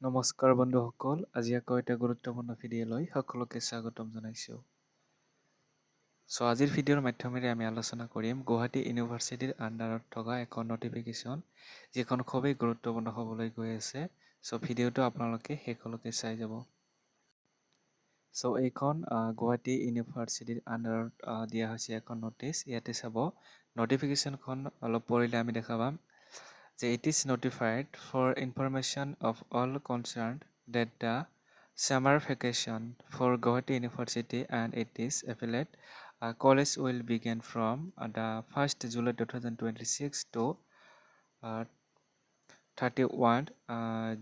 নমস্কাৰ বন্ধুসকল, আজি আকৌ এটা গুৰুত্বপূৰ্ণ ভিডিঅ'লৈ সকলোকে স্বাগতম জনাইছোঁ। আজিৰ ভিডিঅ'ৰ মাধ্যমেৰে আমি আলোচনা কৰিম গুৱাহাটী ইউনিভাৰ্চিটিৰ আণ্ডাৰত থকা এখন নটিফিকেশ্যন, যিখন খুবেই গুৰুত্বপূৰ্ণ হ'বলৈ গৈ আছে। ভিডিঅ'টো আপোনালোকে শেষলৈকে চাই যাব। এইখন গুৱাহাটী ইউনিভাৰ্চিটিৰ আণ্ডাৰত দিয়া হৈছে এখন নটিচ। ইয়াতে চাব, নটিফিকেশ্যনখন অলপ পঢ়িলে আমি দেখা পাম যে it is notified for information of all concerned that the summer vacation for Guwahati University and its affiliate college will begin from the 1st July 2026 to 31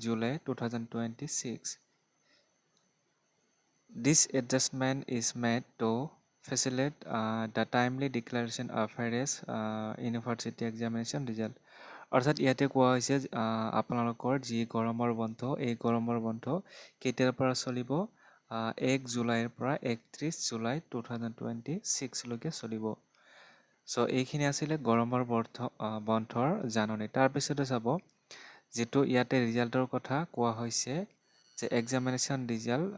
July 2026. This adjustment is made to facilitate the timely declaration of various university examination result. অৰ্থাৎ ইয়াতে কোৱা হৈছে আপোনালোকৰ যি গৰমৰ বন্ধ, এই গৰমৰ বন্ধ কেতিয়াৰ পৰা চলিব? 1 জুলাইৰ পৰা 31 জুলাই 2026 লৈকে চলিব। এইখিনি আছিলে গৰমৰ বন্ধৰ জাননী। তাৰপিছতে চাব, যিটো ইয়াতে ৰিজাল্টৰ কথা কোৱা হৈছে যে এক্সামিনেশ্যন ৰিজাল্ট,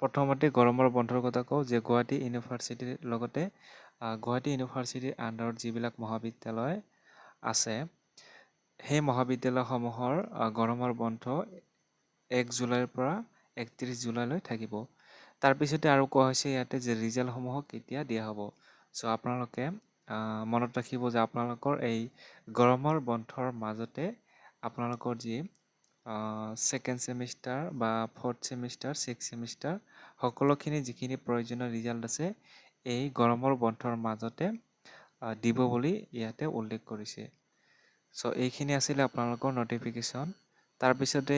প্ৰথমতে গৰমৰ বন্ধৰ কথা কওঁ যে গুৱাহাটী ইউনিভাৰ্চিটিৰ লগতে গুৱাহাটী ইউনিভাৰ্চিটিৰ আণ্ডাৰত যিবিলাক মহাবিদ্যালয় আছে, সেই মহাবিদ্যালয়সমূহৰ গৰমৰ বন্ধ 1 জুলাইৰ পৰা 31 জুলাইলৈ থাকিব। তাৰপিছতে আৰু কোৱা হৈছে ইয়াতে যে ৰিজাল্টসমূহক কেতিয়া দিয়া হ'ব। আপোনালোকে মনত ৰাখিব যে আপোনালোকৰ এই গৰমৰ বন্ধৰ মাজতে আপোনালোকৰ যি ছেকেণ্ড ছেমিষ্টাৰ বা ফ'ৰ্থ ছেমিষ্টাৰ, ছিক্স ছেমিষ্টাৰ সকলোখিনি যিখিনি প্ৰয়োজনীয় ৰিজাল্ট আছে, এই গৰমৰ বন্ধৰ মাজতে দিব বুলি ইয়াতে উল্লেখ কৰিছে। এইখিনি আছিলে আপোনালোকৰ নটিফিকেশ্যন। তাৰপিছতে